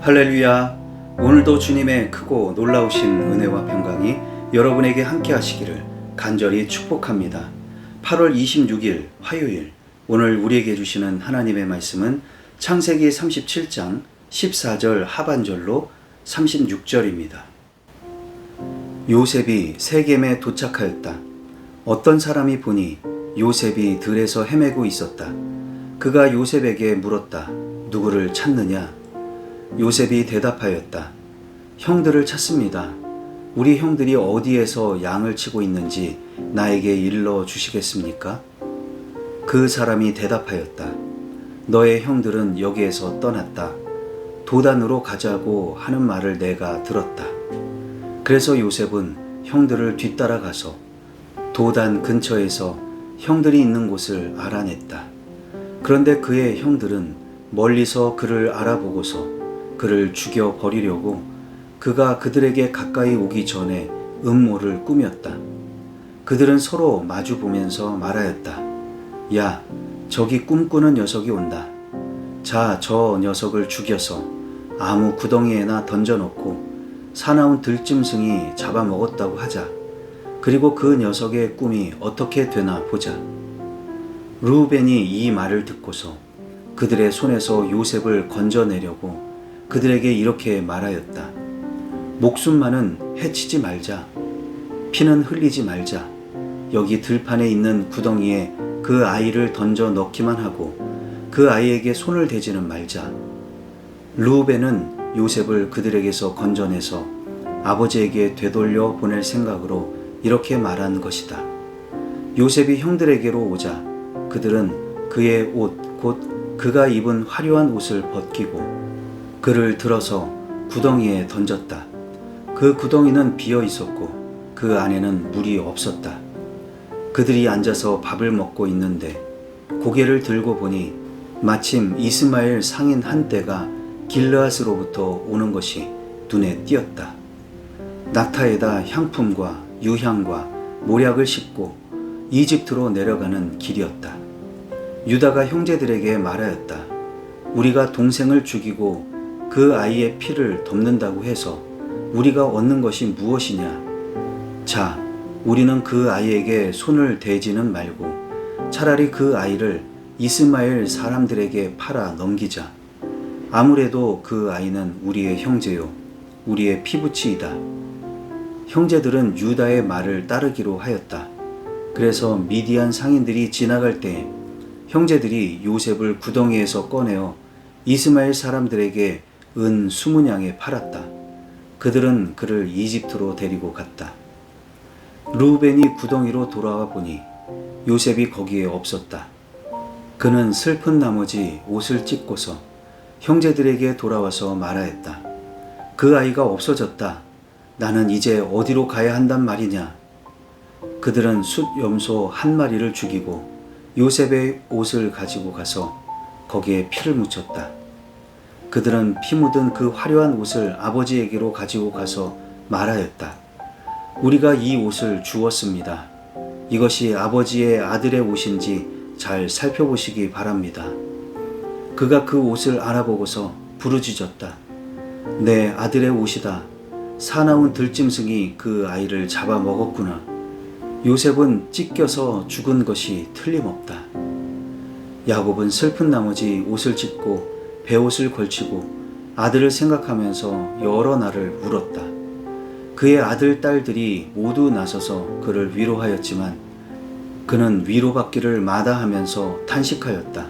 할렐루야. 오늘도 주님의 크고 놀라우신 은혜와 평강이 여러분에게 함께 하시기를 간절히 축복합니다. 8월 26일 화요일, 오늘 우리에게 주시는 하나님의 말씀은 창세기 37장 14절 하반절로 36절입니다. 요셉이 세겜에 도착하였다. 어떤 사람이 보니 요셉이 들에서 헤매고 있었다. 그가 요셉에게 물었다. 누구를 찾느냐? 요셉이 대답하였다. 형들을 찾습니다. 우리 형들이 어디에서 양을 치고 있는지 나에게 일러 주시겠습니까? 그 사람이 대답하였다. 너의 형들은 여기에서 떠났다. 도단으로 가자고 하는 말을 내가 들었다. 그래서 요셉은 형들을 뒤따라가서 도단 근처에서 형들이 있는 곳을 알아냈다. 그런데 그의 형들은 멀리서 그를 알아보고서 그를 죽여 버리려고 그가 그들에게 가까이 오기 전에 음모를 꾸몄다. 그들은 서로 마주 보면서 말하였다. 야, 저기 꿈꾸는 녀석이 온다. 자, 저 녀석을 죽여서 아무 구덩이에나 던져놓고 사나운 들짐승이 잡아먹었다고 하자. 그리고 그 녀석의 꿈이 어떻게 되나 보자. 르우벤이 이 말을 듣고서 그들의 손에서 요셉을 건져내려고 그들에게 이렇게 말하였다. 목숨만은 해치지 말자. 피는 흘리지 말자. 여기 들판에 있는 구덩이에 그 아이를 던져 넣기만 하고 그 아이에게 손을 대지는 말자. 르우벤은 요셉을 그들에게서 건져내서 아버지에게 되돌려 보낼 생각으로 이렇게 말한 것이다. 요셉이 형들에게로 오자 그들은 그의 옷, 곧 그가 입은 화려한 옷을 벗기고 그를 들어서 구덩이에 던졌다. 그 구덩이는 비어 있었고 그 안에는 물이 없었다. 그들이 앉아서 밥을 먹고 있는데 고개를 들고 보니 마침 이스마엘 상인 한 떼가 길르앗으로부터 오는 것이 눈에 띄었다. 낙타에다 향품과 유향과 모략을 싣고 이집트로 내려가는 길이었다. 유다가 형제들에게 말하였다. 우리가 동생을 죽이고 그 아이의 피를 덮는다고 해서 우리가 얻는 것이 무엇이냐? 자, 우리는 그 아이에게 손을 대지는 말고 차라리 그 아이를 이스마엘 사람들에게 팔아 넘기자. 아무래도 그 아이는 우리의 형제요, 우리의 피부치이다. 형제들은 유다의 말을 따르기로 하였다. 그래서 미디안 상인들이 지나갈 때 형제들이 요셉을 구덩이에서 꺼내어 이스마엘 사람들에게 은 20냥에 팔았다. 그들은 그를 이집트로 데리고 갔다. 르우벤이 구덩이로 돌아와 보니 요셉이 거기에 없었다. 그는 슬픈 나머지 옷을 찢고서 형제들에게 돌아와서 말하였다. 그 아이가 없어졌다. 나는 이제 어디로 가야 한단 말이냐? 그들은 숫염소 한 마리를 죽이고 요셉의 옷을 가지고 가서 거기에 피를 묻혔다. 그들은 피 묻은 그 화려한 옷을 아버지에게로 가지고 가서 말하였다. 우리가 이 옷을 주었습니다. 이것이 아버지의 아들의 옷인지 잘 살펴보시기 바랍니다. 그가 그 옷을 알아보고서 부르짖었다. 내 아들의 옷이다. 사나운 들짐승이 그 아이를 잡아먹었구나. 요셉은 찢겨서 죽은 것이 틀림없다. 야곱은 슬픈 나머지 옷을 찢고 베옷을 걸치고 아들을 생각하면서 여러 날을 울었다. 그의 아들, 딸들이 모두 나서서 그를 위로하였지만 그는 위로받기를 마다하면서 탄식하였다.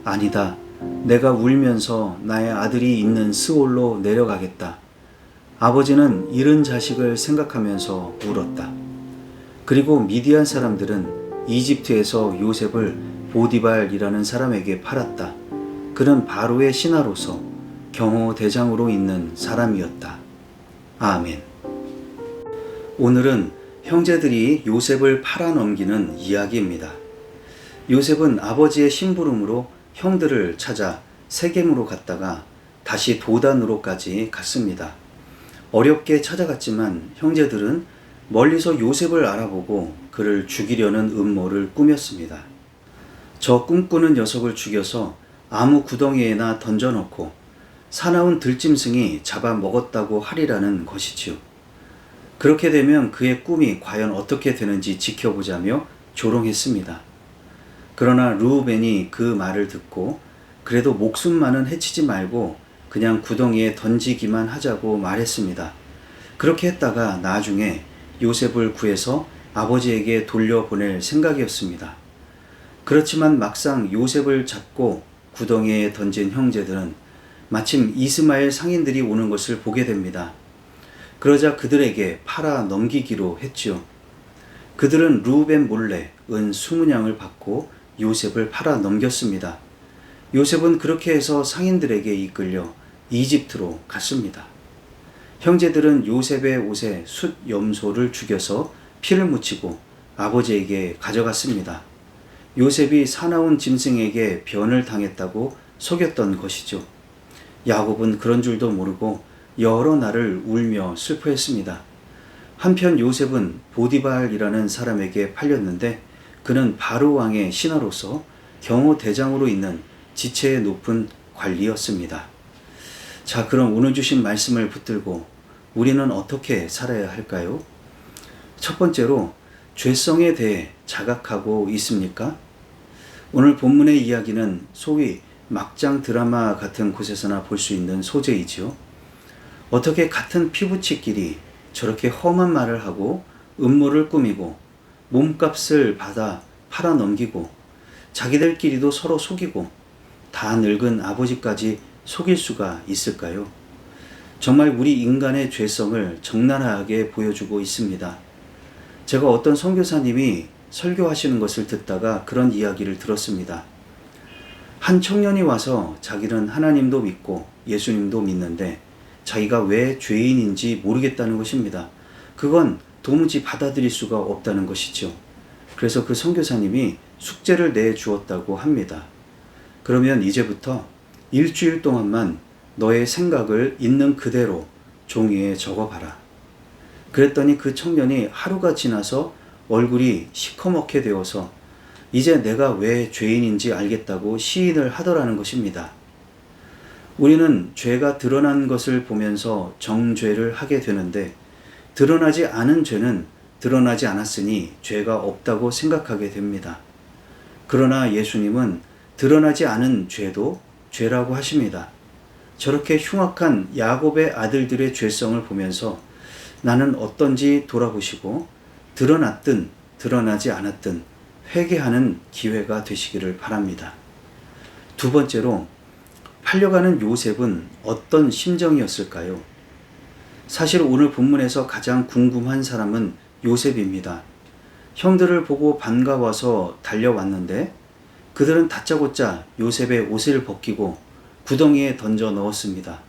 아니다. 내가 울면서 나의 아들이 있는 스올로 내려가겠다. 아버지는 잃은 자식을 생각하면서 울었다. 그리고 미디안 사람들은 이집트에서 요셉을 보디발이라는 사람에게 팔았다. 그는 바로의 신하로서 경호 대장으로 있는 사람이었다. 아멘. 오늘은 형제들이 요셉을 팔아넘기는 이야기입니다. 요셉은 아버지의 심부름으로 형들을 찾아 세겜으로 갔다가 다시 도단으로까지 갔습니다. 어렵게 찾아갔지만 형제들은 멀리서 요셉을 알아보고 그를 죽이려는 음모를 꾸몄습니다. 저 꿈꾸는 녀석을 죽여서 아무 구덩이에나 던져놓고 사나운 들짐승이 잡아먹었다고 하리라는 것이지요. 그렇게 되면 그의 꿈이 과연 어떻게 되는지 지켜보자며 조롱했습니다. 그러나 르우벤이 그 말을 듣고 그래도 목숨만은 해치지 말고 그냥 구덩이에 던지기만 하자고 말했습니다. 그렇게 했다가 나중에 요셉을 구해서 아버지에게 돌려보낼 생각이었습니다. 그렇지만 막상 요셉을 잡고 구덩이에 던진 형제들은 마침 이스마엘 상인들이 오는 것을 보게 됩니다. 그러자 그들에게 팔아 넘기기로 했지요. 그들은 르우벤 몰래 은 20냥을 받고 요셉을 팔아 넘겼습니다. 요셉은 그렇게 해서 상인들에게 이끌려 이집트로 갔습니다. 형제들은 요셉의 옷에 숫 염소를 죽여서 피를 묻히고 아버지에게 가져갔습니다. 요셉이 사나운 짐승에게 변을 당했다고 속였던 것이죠. 야곱은 그런 줄도 모르고 여러 날을 울며 슬퍼했습니다. 한편 요셉은 보디발이라는 사람에게 팔렸는데 그는 바로 왕의 신하로서 경호 대장으로 있는 지체의 높은 관리였습니다. 자, 그럼 오늘 주신 말씀을 붙들고 우리는 어떻게 살아야 할까요? 첫 번째로, 죄성에 대해 자각하고 있습니까? 오늘 본문의 이야기는 소위 막장 드라마 같은 곳에서나 볼 수 있는 소재이지요. 어떻게 같은 피부치끼리 저렇게 험한 말을 하고 음모를 꾸미고 몸값을 받아 팔아넘기고 자기들끼리도 서로 속이고 다 늙은 아버지까지 속일 수가 있을까요? 정말 우리 인간의 죄성을 적나라하게 보여주고 있습니다. 제가 어떤 선교사님이 설교하시는 것을 듣다가 그런 이야기를 들었습니다. 한 청년이 와서 자기는 하나님도 믿고 예수님도 믿는데 자기가 왜 죄인인지 모르겠다는 것입니다. 그건 도무지 받아들일 수가 없다는 것이죠. 그래서 그 선교사님이 숙제를 내주었다고 합니다. 그러면 이제부터 일주일 동안만 너의 생각을 있는 그대로 종이에 적어봐라. 그랬더니 그 청년이 하루가 지나서 얼굴이 시커멓게 되어서 이제 내가 왜 죄인인지 알겠다고 시인을 하더라는 것입니다. 우리는 죄가 드러난 것을 보면서 정죄를 하게 되는데 드러나지 않은 죄는 드러나지 않았으니 죄가 없다고 생각하게 됩니다. 그러나 예수님은 드러나지 않은 죄도 죄라고 하십니다. 저렇게 흉악한 야곱의 아들들의 죄성을 보면서 나는 어떤지 돌아보시고 드러났든 드러나지 않았든 회개하는 기회가 되시기를 바랍니다. 두 번째로, 팔려가는 요셉은 어떤 심정이었을까요? 사실 오늘 본문에서 가장 궁금한 사람은 요셉입니다. 형들을 보고 반가워서 달려왔는데 그들은 다짜고짜 요셉의 옷을 벗기고 구덩이에 던져 넣었습니다.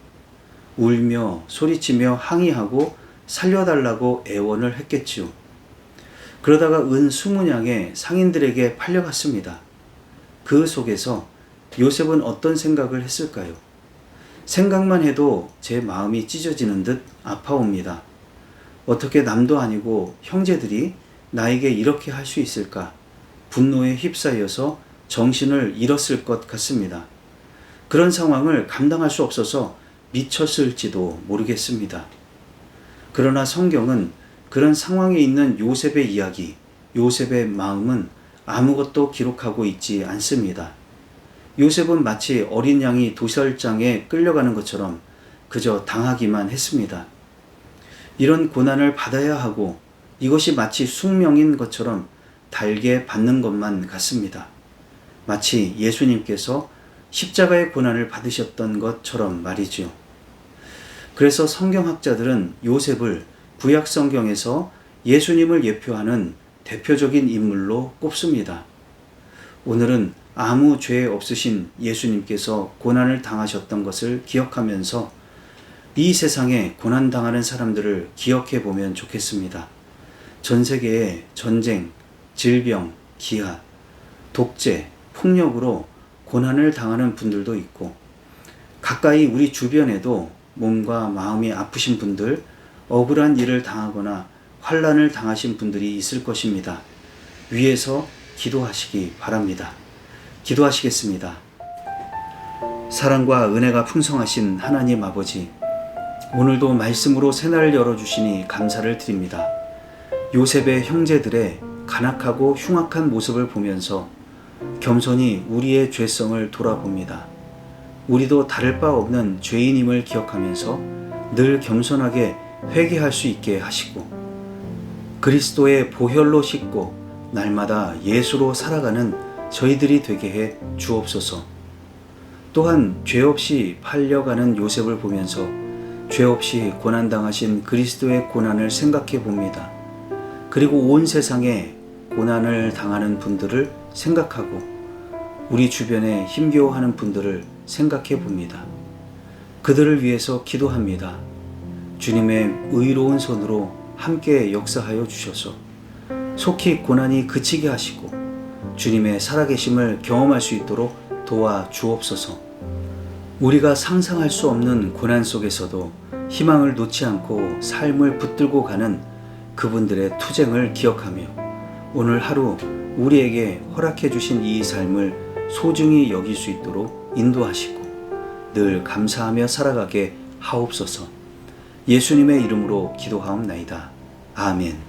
울며 소리치며 항의하고 살려달라고 애원을 했겠지요. 그러다가 은 20냥의 상인들에게 팔려갔습니다. 그 속에서 요셉은 어떤 생각을 했을까요? 생각만 해도 제 마음이 찢어지는 듯 아파옵니다. 어떻게 남도 아니고 형제들이 나에게 이렇게 할 수 있을까? 분노에 휩싸여서 정신을 잃었을 것 같습니다. 그런 상황을 감당할 수 없어서 미쳤을지도 모르겠습니다. 그러나 성경은 그런 상황에 있는 요셉의 이야기, 요셉의 마음은 아무것도 기록하고 있지 않습니다. 요셉은 마치 어린 양이 도살장에 끌려가는 것처럼 그저 당하기만 했습니다. 이런 고난을 받아야 하고 이것이 마치 숙명인 것처럼 달게 받는 것만 같습니다. 마치 예수님께서 십자가의 고난을 받으셨던 것처럼 말이죠. 그래서 성경학자들은 요셉을 구약 성경에서 예수님을 예표하는 대표적인 인물로 꼽습니다. 오늘은 아무 죄 없으신 예수님께서 고난을 당하셨던 것을 기억하면서 이 세상에 고난당하는 사람들을 기억해 보면 좋겠습니다. 전 세계에 전쟁, 질병, 기아, 독재, 폭력으로 고난을 당하는 분들도 있고 가까이 우리 주변에도 몸과 마음이 아프신 분들, 억울한 일을 당하거나 환난을 당하신 분들이 있을 것입니다. 위에서 기도하시기 바랍니다. 기도하시겠습니다. 사랑과 은혜가 풍성하신 하나님 아버지, 오늘도 말씀으로 새날을 열어주시니 감사를 드립니다. 요셉의 형제들의 간악하고 흉악한 모습을 보면서 겸손히 우리의 죄성을 돌아봅니다. 우리도 다를 바 없는 죄인임을 기억하면서 늘 겸손하게 회개할 수 있게 하시고 그리스도의 보혈로 씻고 날마다 예수로 살아가는 저희들이 되게 해 주옵소서. 또한 죄 없이 팔려가는 요셉을 보면서 죄 없이 고난당하신 그리스도의 고난을 생각해 봅니다. 그리고 온 세상에 고난을 당하는 분들을 생각하고 우리 주변에 힘겨워하는 분들을 생각해 봅니다. 그들을 위해서 기도합니다. 주님의 의로운 손으로 함께 역사하여 주셔서 속히 고난이 그치게 하시고 주님의 살아계심을 경험할 수 있도록 도와 주옵소서. 우리가 상상할 수 없는 고난 속에서도 희망을 놓지 않고 삶을 붙들고 가는 그분들의 투쟁을 기억하며 오늘 하루 우리에게 허락해 주신 이 삶을 소중히 여길 수 있도록 인도하시고 늘 감사하며 살아가게 하옵소서. 예수님의 이름으로 기도하옵나이다. 아멘.